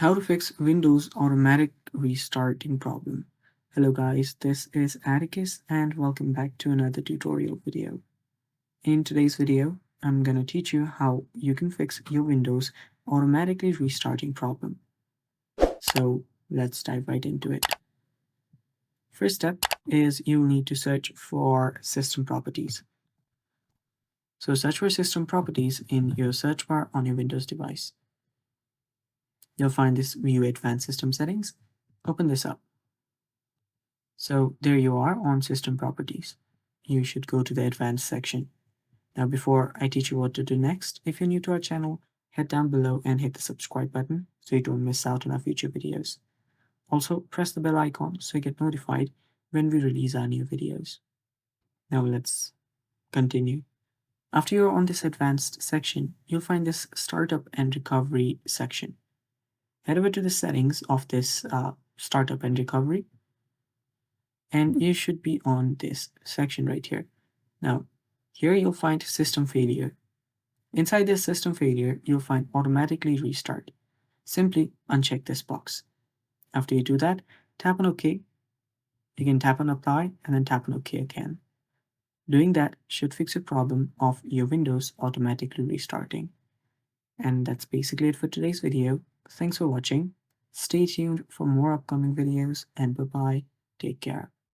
How to fix Windows automatic restarting problem. Hello guys, this is Atticus and welcome back to another tutorial video. In today's video, I'm gonna teach you how you can fix your Windows automatically restarting problem. So let's dive right into it. First step is you'll need to search for system properties. So search for system properties in your search bar on your Windows device. You'll find this View Advanced System Settings. Open this up. So there you are on System Properties. You should go to the Advanced section. Now before I teach you what to do next, if you're new to our channel, head down below and hit the subscribe button so you don't miss out on our future videos. Also press the bell icon so you get notified when we release our new videos. Now let's continue. After you're on this Advanced section, you'll find this Startup and Recovery section. Head over to the settings of this Startup and Recovery, and you should be on this section right here. Now, here you'll find system failure. Inside this system failure, you'll find automatically restart. Simply uncheck this box. After you do that, tap on OK. You can tap on apply and then tap on OK again. Doing that should fix the problem of your Windows automatically restarting. And that's basically it for today's video. Thanks for watching. Stay tuned for more upcoming videos and bye bye. Take care.